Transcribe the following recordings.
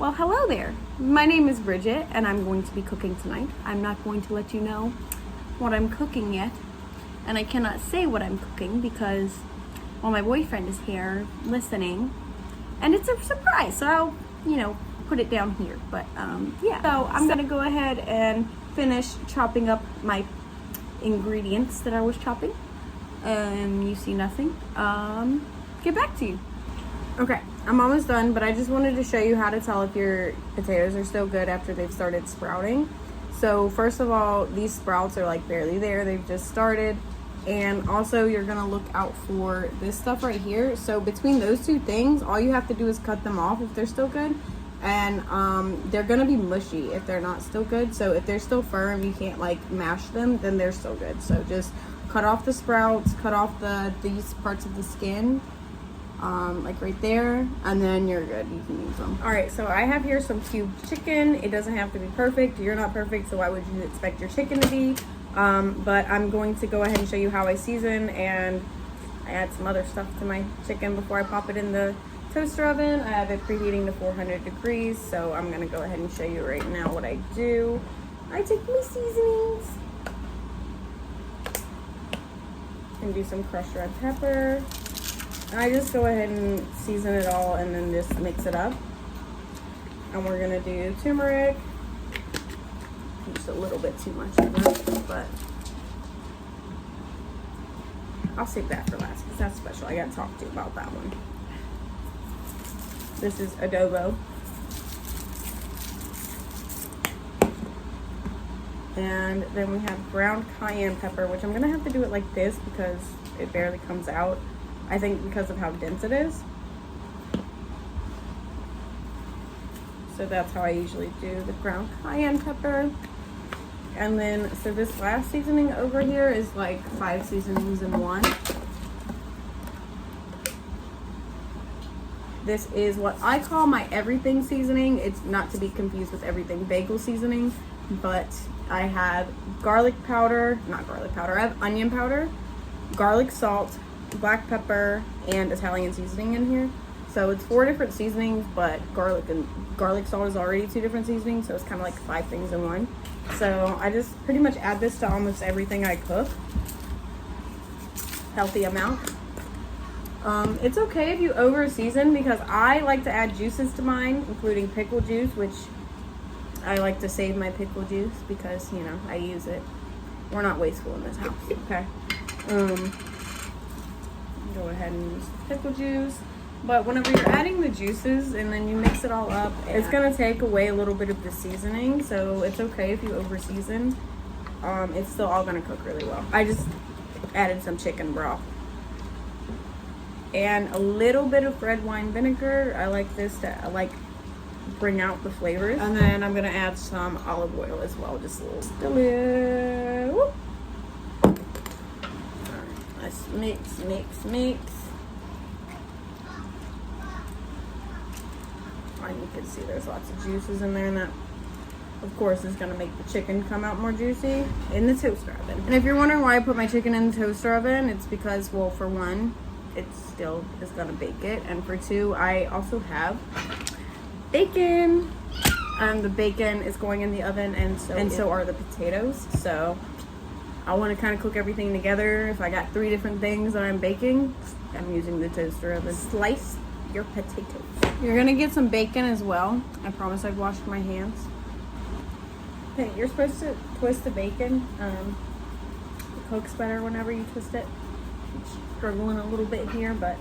Well, hello there. My name is Bridget, and I'm going to be cooking tonight. I'm not going to let you know what I'm cooking yet, and I cannot say what I'm cooking because, well, my boyfriend is here listening, and it's a surprise, so I'll, put it down here. But, yeah. So I'm gonna go ahead and finish chopping up my ingredients that I was chopping. You see nothing. Get back to you. Okay, I'm almost done, but I just wanted to show you how to tell if your potatoes are still good after they've started sprouting. So first of all, these sprouts are like barely there. They've just started. And also you're gonna look out for this stuff right here. So between those two things, all you have to do is cut them off if they're still good. And they're gonna be mushy if they're not still good. So if they're still firm, you can't like mash them, then they're still good. So just cut off the sprouts, cut off these parts of the skin. Like right there, and then you're good. You can use them. All right, so I have here some cubed chicken. It doesn't have to be perfect. You're not perfect, so why would you expect your chicken to be? But I'm going to go ahead and show you how I season, and I add some other stuff to my chicken before I pop it in the toaster oven. I have it preheating to 400 degrees, so I'm gonna go ahead and show you right now what I do. I take my seasonings and do some crushed red pepper. I just go ahead and season it all and then just mix it up. And we're gonna do turmeric. Just a little bit too much of that, but I'll save that for last because that's special. I gotta talk to you about that one. This is adobo. And then we have ground cayenne pepper, which I'm gonna have to do it like this because it barely comes out. I think because of how dense it is. So that's how I usually do the ground cayenne pepper. And then, so this last seasoning over here is like 5 seasonings in one. This is what I call my everything seasoning. It's not to be confused with everything bagel seasoning, but I have garlic powder, not garlic powder, I have onion powder, garlic salt, black pepper, and Italian seasoning in here. So it's 4 different seasonings, but garlic salt is already 2 different seasonings, so it's kind of like 5 things in one. So I just pretty much add this to almost everything I cook. Healthy amount. It's okay if you over season because I like to add juices to mine, including pickle juice, which I like to save my pickle juice because, I use it. We're not wasteful in this house, okay? Go ahead and use pickle juice. But whenever you're adding the juices and then you mix it all up, it's gonna take away a little bit of the seasoning, so it's okay if you over season. It's still all gonna cook really well. I just added some chicken broth and a little bit of red wine vinegar. I like this to bring out the flavors. And then I'm gonna add some olive oil as well, just a little. Let's mix. And you can see there's lots of juices in there, and that, of course, is going to make the chicken come out more juicy in the toaster oven. And if you're wondering why I put my chicken in the toaster oven, it's because, well, for one, it still is going to bake it, and for 2, I also have bacon. The bacon is going in the oven, and so are the potatoes. So I want to kind of cook everything together. If I got 3 different things that I'm baking, I'm using the toaster oven. Slice your potatoes. You're gonna get some bacon as well. I promise I've washed my hands. Okay, you're supposed to twist the bacon. It cooks better whenever you twist it. I'm struggling a little bit here, but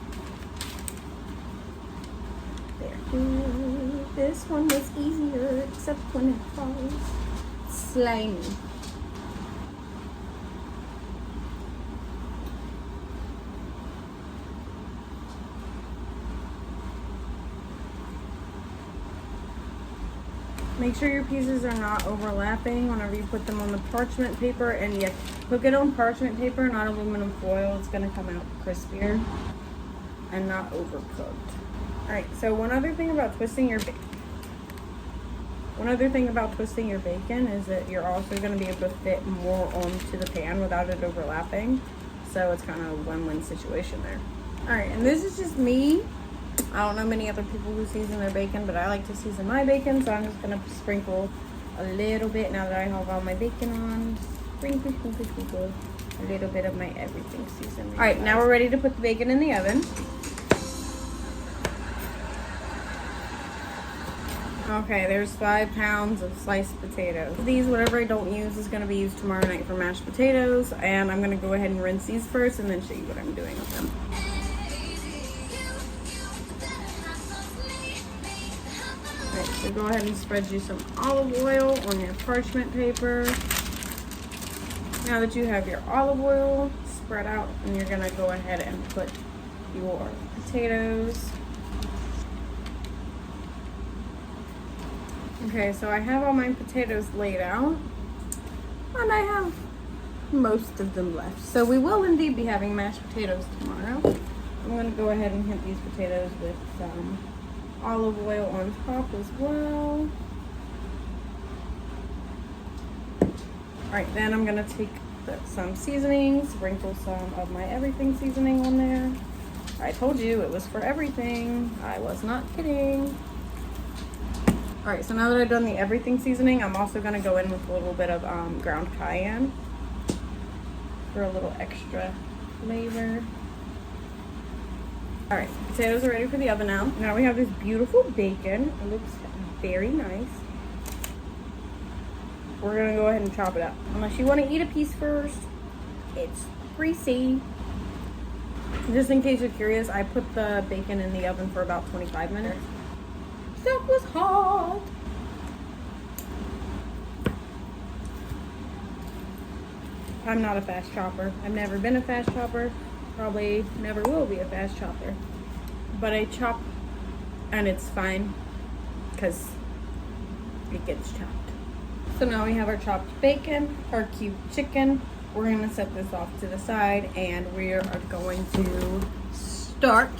there. This one was easier, except when it falls slimy. Make sure your pieces are not overlapping whenever you put them on the parchment paper, and you cook it on parchment paper, not aluminum foil. It's going to come out crispier and not overcooked. Alright, so one other thing about twisting your bacon is that you're also going to be able to fit more onto the pan without it overlapping. So it's kind of a win-win situation there. Alright, and this is just me I don't know many other people who season their bacon, but I like to season my bacon, so I'm just gonna sprinkle a little bit now that I have all my bacon on. Sprinkle, sprinkle, sprinkle a little bit of my everything seasoning. All right, now we're ready to put the bacon in the oven. Okay, there's 5 pounds of sliced potatoes. These, whatever I don't use, is gonna be used tomorrow night for mashed potatoes, and I'm gonna go ahead and rinse these first and then show you what I'm doing with them. Alright, so go ahead and spread you some olive oil on your parchment paper. Now that you have your olive oil spread out, and you're gonna go ahead and put your potatoes. Okay, so I have all my potatoes laid out, and I have most of them left. So we will indeed be having mashed potatoes tomorrow. I'm gonna go ahead and hit these potatoes with some olive oil on top as well. Alright, then I'm gonna take some seasonings, sprinkle some of my everything seasoning on there. I told you it was for everything. I was not kidding. Alright, so now that I've done the everything seasoning, I'm also gonna go in with a little bit of ground cayenne for a little extra flavor. Alright, potatoes are ready for the oven now. Now we have this beautiful bacon. It looks very nice. We're gonna go ahead and chop it up. Unless you want to eat a piece first, it's greasy. Just in case you're curious, I put the bacon in the oven for about 25 minutes. Stuff was hot. I'm not a fast chopper. I've never been a fast chopper. Probably never will be a fast chopper. But I chop and it's fine because it gets chopped. So now we have our chopped bacon, our cubed chicken. We're gonna set this off to the side and we are going to start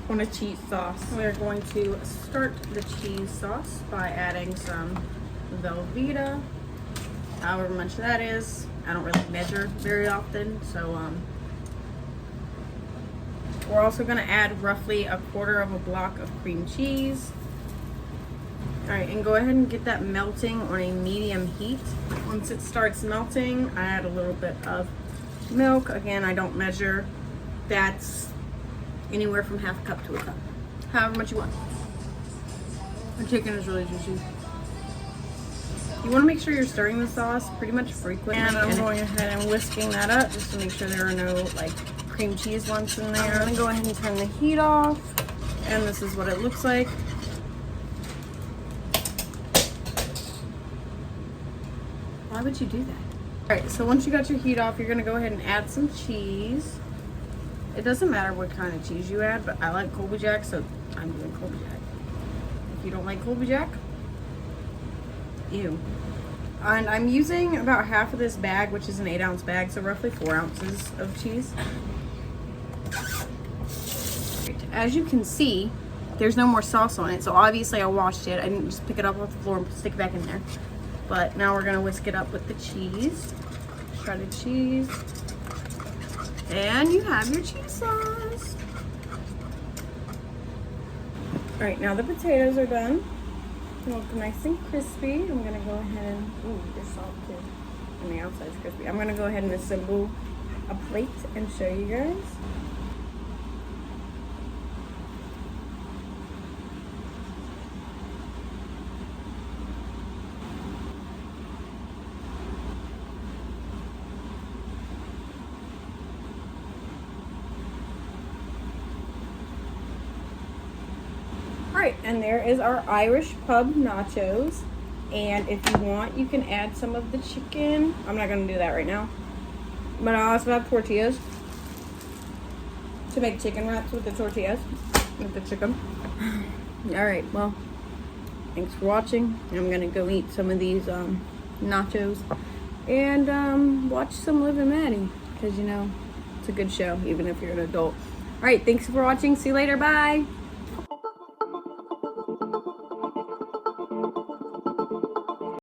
on a cheese sauce. We're going to start the cheese sauce by adding some Velveeta, however much that is. I don't really measure very often, so we're also gonna add roughly 1/4 of a block of cream cheese. All right, and go ahead and get that melting on a medium heat. Once it starts melting, I add a little bit of milk. Again, I don't measure. That's anywhere from 1/2 cup to a cup, however much you want. The chicken is really juicy. You want to make sure you're stirring the sauce pretty much frequently. And I'm going ahead and whisking that up just to make sure there are no like cream cheese lumps in there. I'm gonna go ahead and turn the heat off, and this is what it looks like. Why would you do that? All right, so once you got your heat off, you're gonna go ahead and add some cheese. It doesn't matter what kind of cheese you add, but I like Colby Jack, so I'm doing Colby Jack. If you don't like Colby Jack, ew. And I'm using about half of this bag, which is an 8-ounce bag, so roughly 4 ounces of cheese. As you can see, there's no more sauce on it, so obviously I washed it. I didn't just pick it up off the floor and stick it back in there. But now we're gonna whisk it up with the cheese, shredded cheese. And you have your cheese sauce. All right, now the potatoes are done. They look nice and crispy. I'm gonna go ahead and, ooh, they're soft too. And the outside's crispy. I'm gonna go ahead and assemble a plate and show you guys. Alright, and there is our Irish Pub Nachos. And if you want, you can add some of the chicken. I'm not going to do that right now. But I also have tortillas to make chicken wraps with the tortillas, with the chicken. Alright, well, thanks for watching. I'm going to go eat some of these nachos and watch some Liv and Maddie. Because, you know, it's a good show, even if you're an adult. Alright, thanks for watching. See you later. Bye.